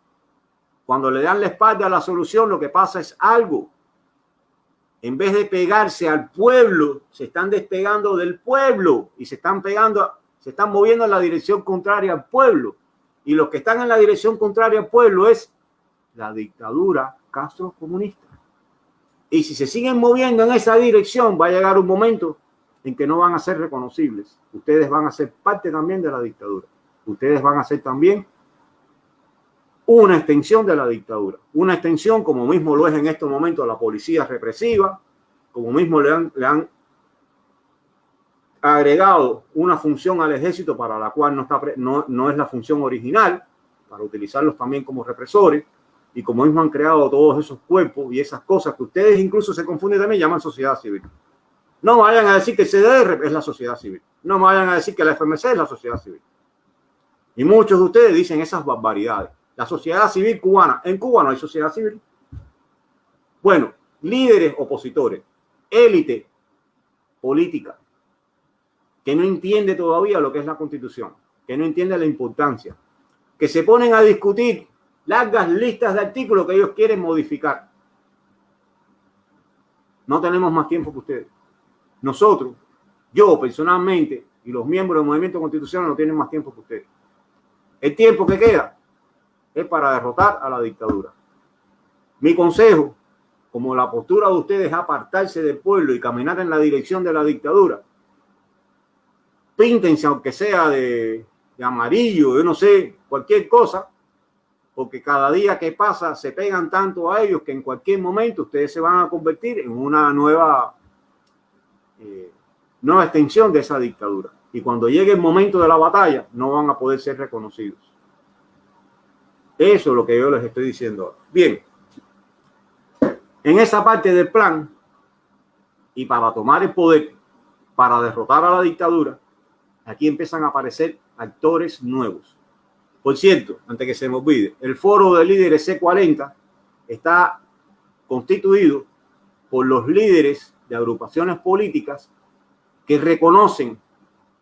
Cuando le dan la espalda a la solución, lo que pasa es algo. En vez de pegarse al pueblo, se están despegando del pueblo y se están moviendo en la dirección contraria al pueblo. Y los que están en la dirección contraria al pueblo es la dictadura castrocomunista. Y si se siguen moviendo en esa dirección, va a llegar un momento en que no van a ser reconocibles. Ustedes van a ser parte también de la dictadura. Ustedes van a ser también una extensión de la dictadura. Una extensión, como mismo lo es en estos momentos la policía represiva, como mismo le han agregado una función al ejército para la cual no es la función original, para utilizarlos también como represores. Y como mismo han creado todos esos cuerpos y esas cosas que ustedes incluso se confunden también, llaman sociedad civil. No vayan a decir que el CDR es la sociedad civil. No vayan a decir que la FMC es la sociedad civil. Y muchos de ustedes dicen esas barbaridades. La sociedad civil cubana. En Cuba no hay sociedad civil. Bueno, líderes opositores, élite política, que no entiende todavía lo que es la Constitución, que no entiende la importancia, que se ponen a discutir largas listas de artículos que ellos quieren modificar. No tenemos más tiempo que ustedes. Nosotros, yo personalmente y los miembros del movimiento constitucional no tienen más tiempo que ustedes. El tiempo que queda es para derrotar a la dictadura. Mi consejo, como la postura de ustedes es apartarse del pueblo y caminar en la dirección de la dictadura, píntense aunque sea de amarillo, yo no sé, cualquier cosa, porque cada día que pasa se pegan tanto a ellos que en cualquier momento ustedes se van a convertir en una nueva extensión de esa dictadura. Y cuando llegue el momento de la batalla, no van a poder ser reconocidos. Eso es lo que yo les estoy diciendo ahora. Bien, en esa parte del plan, y para tomar el poder, para derrotar a la dictadura, aquí empiezan a aparecer actores nuevos. Por cierto, antes que se me olvide, el foro de líderes C40 está constituido por los líderes de agrupaciones políticas que reconocen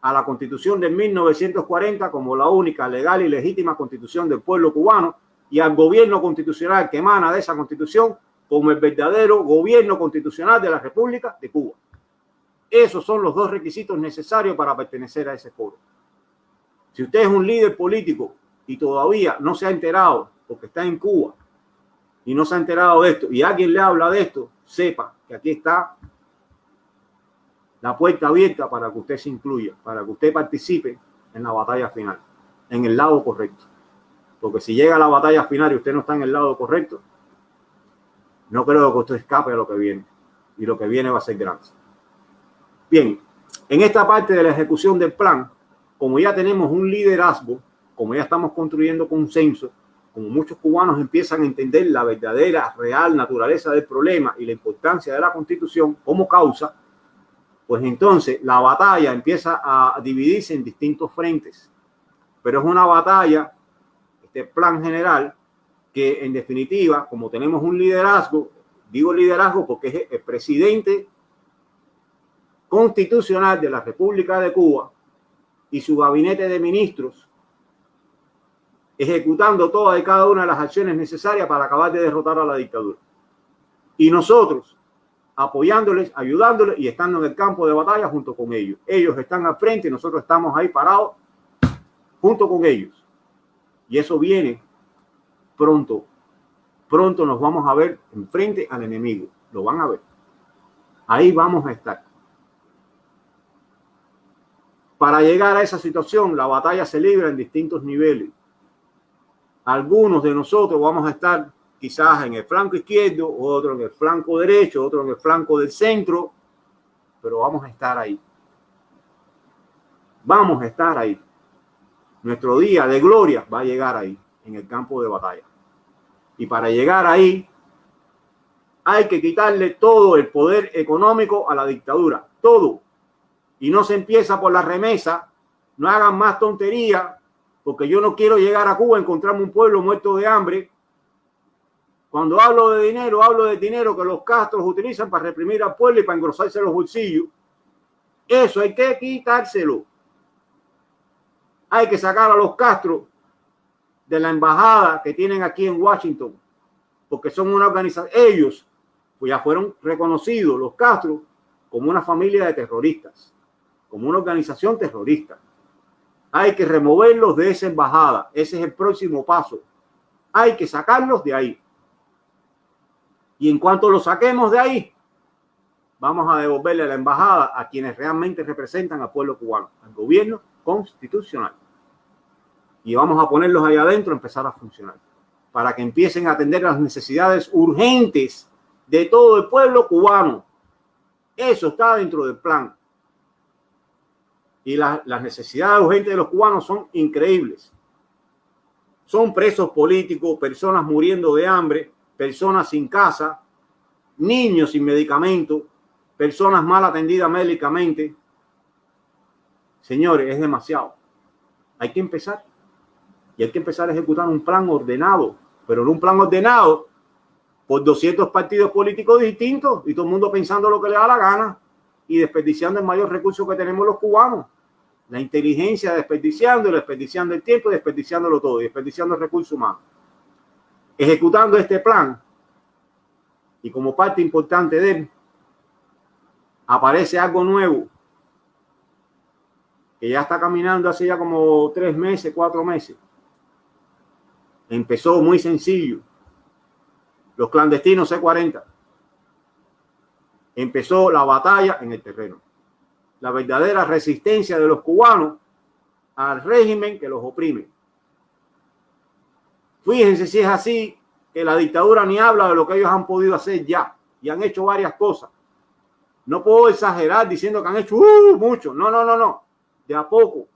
a la Constitución de 1940 como la única legal y legítima constitución del pueblo cubano y al gobierno constitucional que emana de esa constitución como el verdadero gobierno constitucional de la República de Cuba. Esos son los dos requisitos necesarios para pertenecer a ese foro. Si usted es un líder político y todavía no se ha enterado porque está en Cuba y no se ha enterado de esto y alguien le habla de esto, sepa que aquí está la puerta abierta para que usted se incluya, para que usted participe en la batalla final, en el lado correcto. Porque si llega a la batalla final y usted no está en el lado correcto, no creo que usted escape a lo que viene. Y lo que viene va a ser grande. Bien, en esta parte de la ejecución del plan, como ya tenemos un liderazgo, como ya estamos construyendo consenso, como muchos cubanos empiezan a entender la verdadera, real naturaleza del problema y la importancia de la Constitución como causa, pues entonces la batalla empieza a dividirse en distintos frentes. Pero es una batalla, este plan general, que en definitiva, como tenemos un liderazgo, digo liderazgo porque es el presidente constitucional de la República de Cuba y su gabinete de ministros, ejecutando todas y cada una de las acciones necesarias para acabar de derrotar a la dictadura. Y nosotros apoyándoles, ayudándoles y estando en el campo de batalla junto con ellos. Ellos están al frente y nosotros estamos ahí parados junto con ellos. Y eso viene pronto. Pronto nos vamos a ver enfrente al enemigo. Lo van a ver. Ahí vamos a estar. Para llegar a esa situación, la batalla se libra en distintos niveles. Algunos de nosotros vamos a estar quizás en el flanco izquierdo, otro en el flanco derecho, otro en el flanco del centro, pero vamos a estar ahí. Vamos a estar ahí. Nuestro día de gloria va a llegar ahí, en el campo de batalla. Y para llegar ahí, hay que quitarle todo el poder económico a la dictadura. Todo. Y no se empieza por la remesa. No hagan más tontería, porque yo no quiero llegar a Cuba, encontrarme un pueblo muerto de hambre. Cuando hablo de dinero que los Castros utilizan para reprimir al pueblo y para engrosarse los bolsillos. Eso hay que quitárselo. Hay que sacar a los Castro de la embajada que tienen aquí en Washington, porque son una organización. Ellos pues ya fueron reconocidos, los Castro, como una familia de terroristas, como una organización terrorista. Hay que removerlos de esa embajada. Ese es el próximo paso. Hay que sacarlos de ahí. Y en cuanto los saquemos de ahí, vamos a devolverle la embajada a quienes realmente representan al pueblo cubano, al gobierno constitucional. Y vamos a ponerlos ahí adentro a empezar a funcionar, para que empiecen a atender las necesidades urgentes de todo el pueblo cubano. Eso está dentro del plan. Y las necesidades urgentes de los cubanos son increíbles. Son presos políticos, personas muriendo de hambre, personas sin casa, niños sin medicamentos, personas mal atendidas médicamente. Señores, es demasiado. Hay que empezar. Y hay que empezar a ejecutar un plan ordenado, pero no un plan ordenado por 200 partidos políticos distintos y todo el mundo pensando lo que le da la gana y desperdiciando el mayor recurso que tenemos los cubanos. La inteligencia, desperdiciando el tiempo, desperdiciándolo todo, desperdiciando el recurso humano. Ejecutando este plan, y como parte importante de él, aparece algo nuevo, que ya está caminando hace ya como 3 meses, 4 meses. Empezó muy sencillo. Los clandestinos C-40. Empezó la batalla en el terreno. La verdadera resistencia de los cubanos al régimen que los oprime. Fíjense si es así, que la dictadura ni habla de lo que ellos han podido hacer ya. Y han hecho varias cosas. No puedo exagerar diciendo que han hecho mucho. No. De a poco.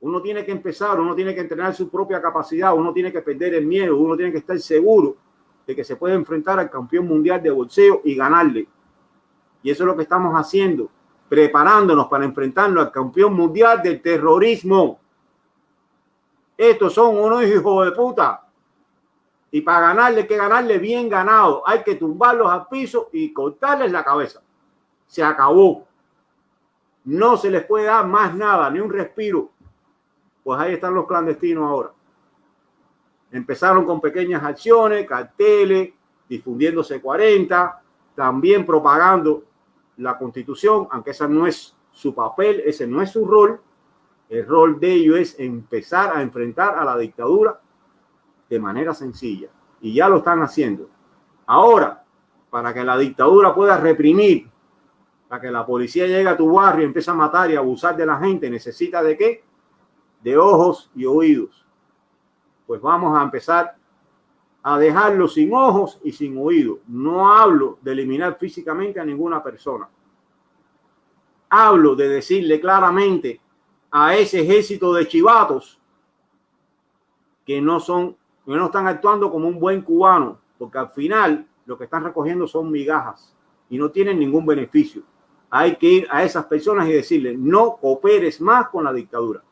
Uno tiene que empezar, uno tiene que entrenar su propia capacidad, uno tiene que perder el miedo, uno tiene que estar seguro de que se puede enfrentar al campeón mundial de boxeo y ganarle. Y eso es lo que estamos haciendo, preparándonos para enfrentarnos al campeón mundial del terrorismo. Estos son unos hijos de puta. Y para ganarle hay que ganarle bien ganado. Hay que tumbarlos al piso y cortarles la cabeza. Se acabó. No se les puede dar más nada, ni un respiro. Pues ahí están los clandestinos ahora. Empezaron con pequeñas acciones, carteles, difundiendo C-40, también propagando la Constitución, aunque ese no es su papel, ese no es su rol. El rol de ellos es empezar a enfrentar a la dictadura de manera sencilla. Y ya lo están haciendo. Ahora, para que la dictadura pueda reprimir, para que la policía llegue a tu barrio y empiece a matar y abusar de la gente, necesita ¿de qué? De ojos y oídos. Pues vamos a empezar a dejarlo sin ojos y sin oídos. No hablo de eliminar físicamente a ninguna persona. Hablo de decirle claramente a ese ejército de chivatos que no están actuando como un buen cubano, porque al final lo que están recogiendo son migajas y no tienen ningún beneficio. Hay que ir a esas personas y decirles, no cooperes más con la dictadura.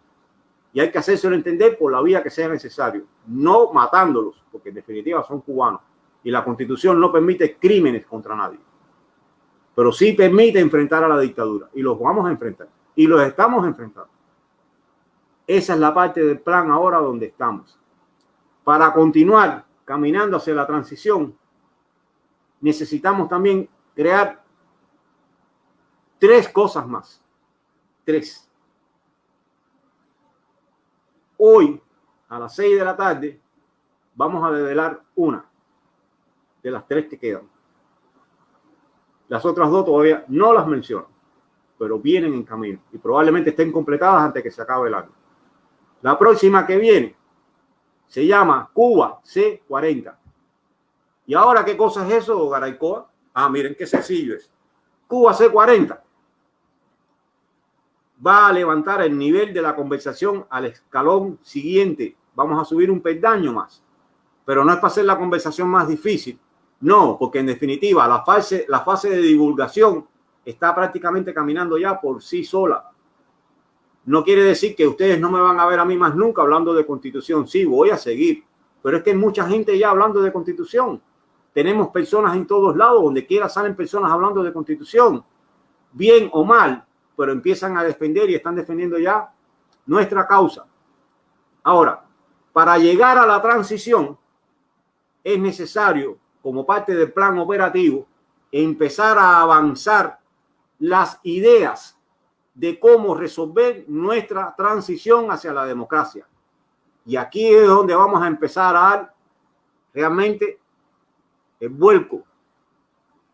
Y hay que hacérselo entender por la vía que sea necesario, no matándolos, porque en definitiva son cubanos. Y la Constitución no permite crímenes contra nadie. Pero sí permite enfrentar a la dictadura. Y los vamos a enfrentar. Y los estamos enfrentando. Esa es la parte del plan ahora donde estamos. Para continuar caminando hacia la transición, necesitamos también crear 3 cosas más. 3. Hoy, a las 6 de la tarde, vamos a develar una de las 3 que quedan. Las otras 2 todavía no las menciono, pero vienen en camino y probablemente estén completadas antes que se acabe el año. La próxima que viene Se llama Cuba C40. ¿Y ahora qué cosa es eso, Garaycoa? Ah, miren qué sencillo es. Cuba C40 va a levantar el nivel de la conversación al escalón siguiente. Vamos a subir un peldaño más. Pero no es para hacer la conversación más difícil. No, porque en definitiva la fase de divulgación está prácticamente caminando ya por sí sola. No quiere decir que ustedes no me van a ver a mí más nunca hablando de Constitución. Sí, voy a seguir. Pero es que hay mucha gente ya hablando de Constitución. Tenemos personas en todos lados, donde quiera salen personas hablando de Constitución. Bien o mal, pero empiezan a defender y están defendiendo ya nuestra causa. Ahora, para llegar a la transición, es necesario, como parte del plan operativo, empezar a avanzar las ideas de cómo resolver nuestra transición hacia la democracia. Y aquí es donde vamos a empezar a dar realmente el vuelco.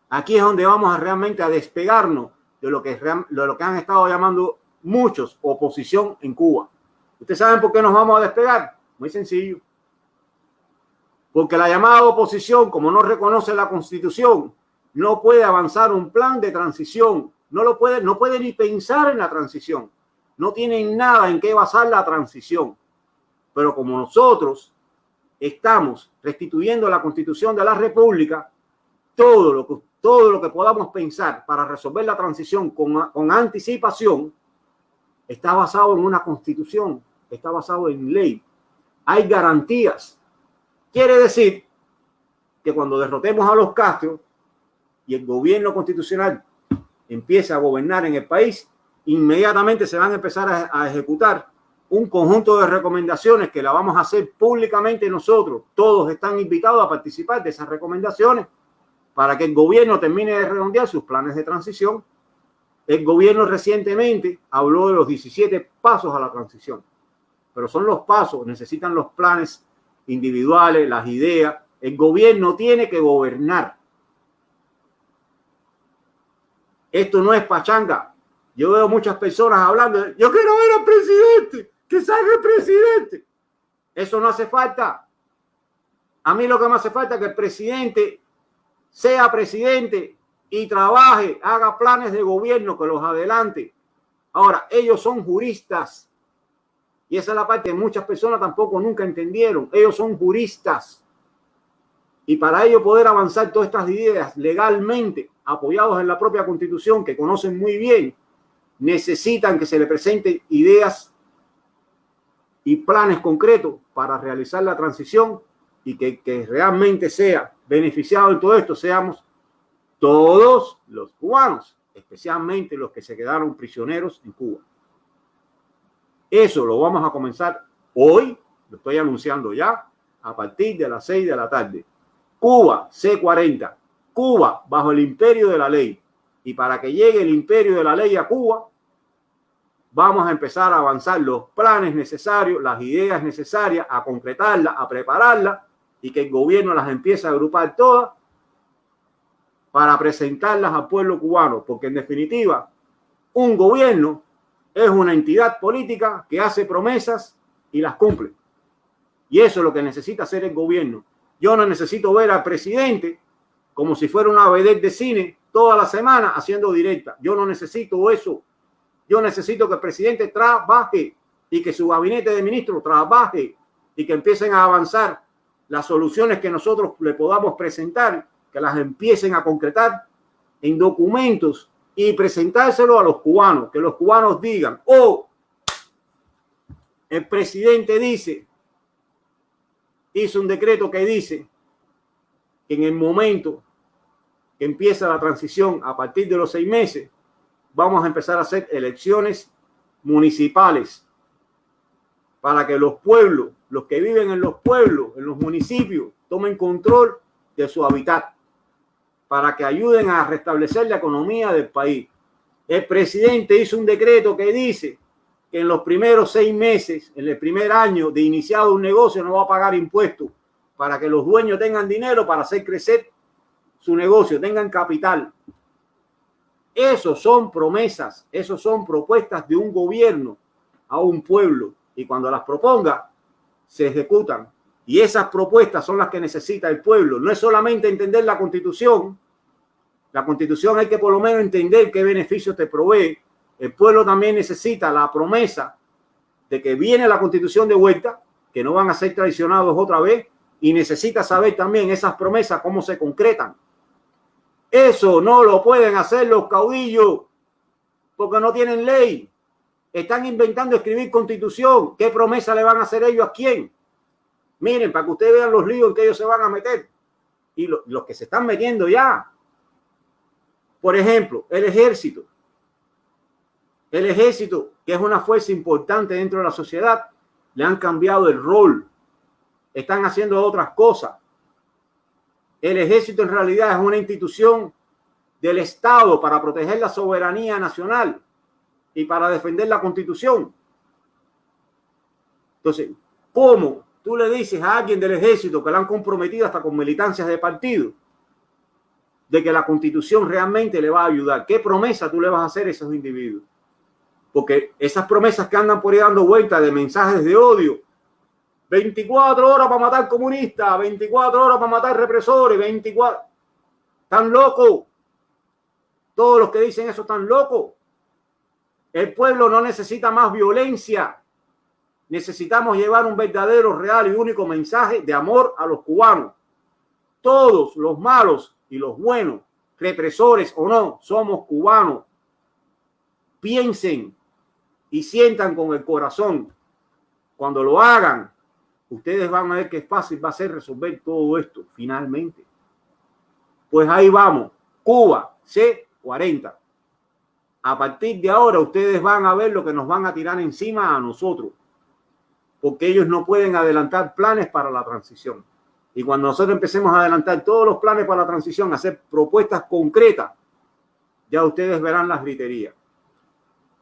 Aquí es donde vamos a realmente a despegarnos de lo que han estado llamando muchos oposición en Cuba. ¿Ustedes saben por qué nos vamos a despegar? Muy sencillo. Porque la llamada oposición, como no reconoce la Constitución, no puede avanzar un plan de transición. No puede ni pensar en la transición. No tienen nada en qué basar la transición. Pero como nosotros estamos restituyendo la Constitución de la República, todo lo que podamos pensar para resolver la transición con anticipación está basado en una Constitución, está basado en ley. Hay garantías. Quiere decir que cuando derrotemos a los Castro y el gobierno constitucional empiece a gobernar en el país, inmediatamente se van a empezar a ejecutar un conjunto de recomendaciones que la vamos a hacer públicamente nosotros. Todos están invitados a participar de esas recomendaciones para que el gobierno termine de redondear sus planes de transición. El gobierno recientemente habló de los 17 pasos a la transición, pero son los pasos, necesitan los planes individuales, las ideas. El gobierno tiene que gobernar. Esto no es pachanga. Yo veo muchas personas hablando de, yo quiero ver al presidente, que salga el presidente. Eso no hace falta. A mí lo que me hace falta es que el presidente sea presidente y trabaje, haga planes de gobierno, que los adelante. Ahora, ellos son juristas. Y esa es la parte que muchas personas tampoco nunca entendieron. Ellos son juristas. Y para ello poder avanzar todas estas ideas legalmente, apoyados en la propia Constitución, que conocen muy bien, necesitan que se le presenten ideas y planes concretos para realizar la transición y que realmente sea beneficiado en todo esto, seamos todos los cubanos, especialmente los que se quedaron prisioneros en Cuba. Eso lo vamos a comenzar hoy, lo estoy anunciando ya, a partir de las 6 de la tarde. Cuba C40, Cuba bajo el imperio de la ley. Y para que llegue el imperio de la ley a Cuba, vamos a empezar a avanzar los planes necesarios, las ideas necesarias, a concretarlas, a prepararlas y que el gobierno las empiece a agrupar todas para presentarlas al pueblo cubano. Porque en definitiva, un gobierno es una entidad política que hace promesas y las cumple. Y eso es lo que necesita hacer el gobierno. Yo no necesito ver al presidente como si fuera una vedette de cine toda la semana haciendo directa. Yo no necesito eso. Yo necesito que el presidente trabaje y que su gabinete de ministros trabaje y que empiecen a avanzar las soluciones que nosotros le podamos presentar, que las empiecen a concretar en documentos y presentárselo a los cubanos, que los cubanos digan, oh, el presidente hizo un decreto que dice que en el momento que empieza la transición, a partir de los 6 meses, vamos a empezar a hacer elecciones municipales para que los pueblos, los que viven en los pueblos, en los municipios, tomen control de su hábitat, para que ayuden a restablecer la economía del país. El presidente hizo un decreto que dice que en los primeros 6 meses, en el primer año de iniciado un negocio, no va a pagar impuestos, para que los dueños tengan dinero para hacer crecer su negocio, tengan capital. Esos son promesas, esos son propuestas de un gobierno a un pueblo, y cuando las proponga, se ejecutan. Y esas propuestas son las que necesita el pueblo. No es solamente entender la Constitución. La Constitución hay que por lo menos entender qué beneficios te provee. El pueblo también necesita la promesa de que viene la Constitución de vuelta, que no van a ser traicionados otra vez, y necesita saber también esas promesas cómo se concretan. Eso no lo pueden hacer los caudillos porque no tienen ley. Están inventando escribir Constitución. ¿Qué promesa le van a hacer ellos a quién? Miren, para que ustedes vean los líos en que ellos se van a meter y los que se están metiendo ya. Por ejemplo, el ejército. El ejército, que es una fuerza importante dentro de la sociedad, le han cambiado el rol. Están haciendo otras cosas. El ejército en realidad es una institución del Estado para proteger la soberanía nacional y para defender la Constitución. Entonces, ¿cómo tú le dices a alguien del ejército que la han comprometido hasta con militancias de partido de que la Constitución realmente le va a ayudar? ¿Qué promesa tú le vas a hacer a esos individuos? Porque esas promesas que andan por ahí dando vueltas de mensajes de odio, 24 horas para matar comunistas, 24 horas para matar represores, 24... Están locos. Todos los que dicen eso están locos. El pueblo no necesita más violencia. Necesitamos llevar un verdadero, real y único mensaje de amor a los cubanos. Todos los malos y los buenos, represores o no, somos cubanos. Piensen y sientan con el corazón. Cuando lo hagan, ustedes van a ver qué fácil va a ser resolver todo esto finalmente. Pues ahí vamos. Cuba C40. A partir de ahora ustedes van a ver lo que nos van a tirar encima a nosotros. Porque ellos no pueden adelantar planes para la transición. Y cuando nosotros empecemos a adelantar todos los planes para la transición, a hacer propuestas concretas, ya ustedes verán las griterías.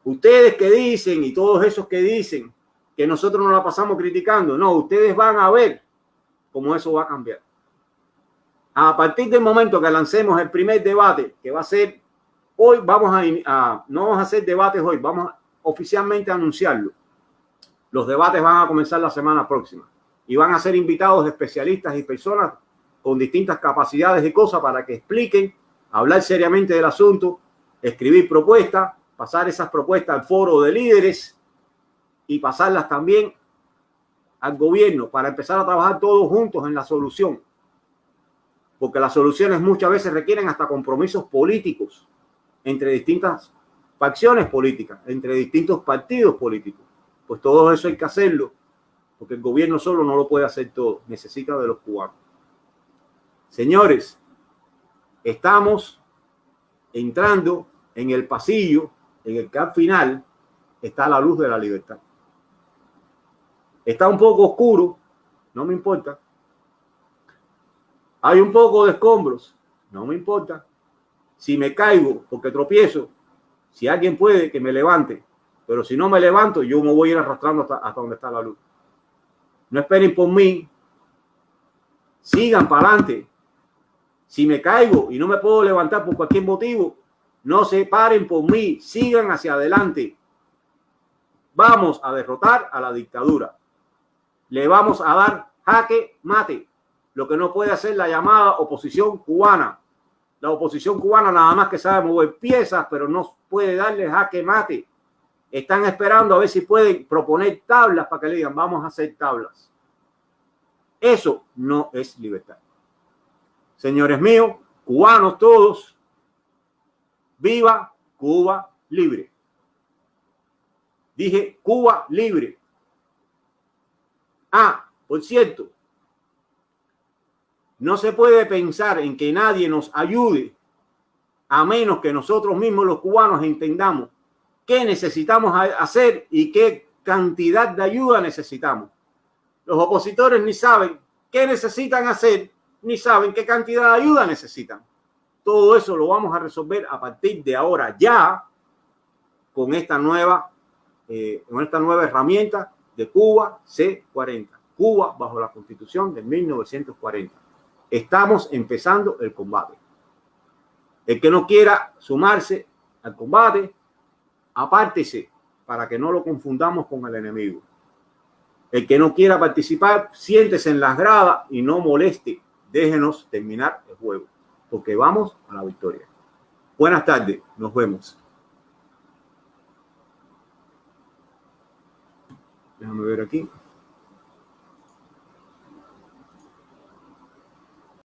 Ustedes que dicen y todos esos que dicen que nosotros nos la pasamos criticando, no, ustedes van a ver cómo eso va a cambiar. A partir del momento que lancemos el primer debate, que va a ser hoy, no vamos a hacer debates hoy, vamos oficialmente a anunciarlo. Los debates van a comenzar la semana próxima y van a ser invitados especialistas y personas con distintas capacidades y cosas para que expliquen, hablar seriamente del asunto, escribir propuestas, pasar esas propuestas al foro de líderes y pasarlas también al gobierno para empezar a trabajar todos juntos en la solución. Porque las soluciones muchas veces requieren hasta compromisos políticos entre distintas facciones políticas, entre distintos partidos políticos. Pues todo eso hay que hacerlo, porque el gobierno solo no lo puede hacer todo, necesita de los cubanos. Señores, estamos entrando en el pasillo en el que al final está la luz de la libertad. Está un poco oscuro, no me importa. Hay un poco de escombros, no me importa. Si me caigo porque tropiezo, si alguien puede que me levante, pero si no me levanto, yo me voy a ir arrastrando hasta donde está la luz. No esperen por mí. Sigan para adelante. Si me caigo y no me puedo levantar por cualquier motivo, no se paren por mí. Sigan hacia adelante. Vamos a derrotar a la dictadura. Le vamos a dar jaque mate. Lo que no puede hacer la llamada oposición cubana. La oposición cubana nada más que sabe mover piezas, pero no puede darle jaque mate. Están esperando a ver si pueden proponer tablas para que le digan, vamos a hacer tablas. Eso no es libertad. Señores míos, cubanos todos, viva Cuba libre. Dije Cuba libre. Ah, por cierto, no se puede pensar en que nadie nos ayude a menos que nosotros mismos los cubanos entendamos qué necesitamos hacer y qué cantidad de ayuda necesitamos. Los opositores ni saben qué necesitan hacer, ni saben qué cantidad de ayuda necesitan. Todo eso lo vamos a resolver a partir de ahora ya con esta nueva herramienta de Cuba C40. Cuba bajo la Constitución de 1940. Estamos empezando el combate. El que no quiera sumarse al combate, apártese para que no lo confundamos con el enemigo. El que no quiera participar, siéntese en las gradas y no moleste. Déjenos terminar el juego, porque vamos a la victoria. Buenas tardes, nos vemos. Déjame ver aquí.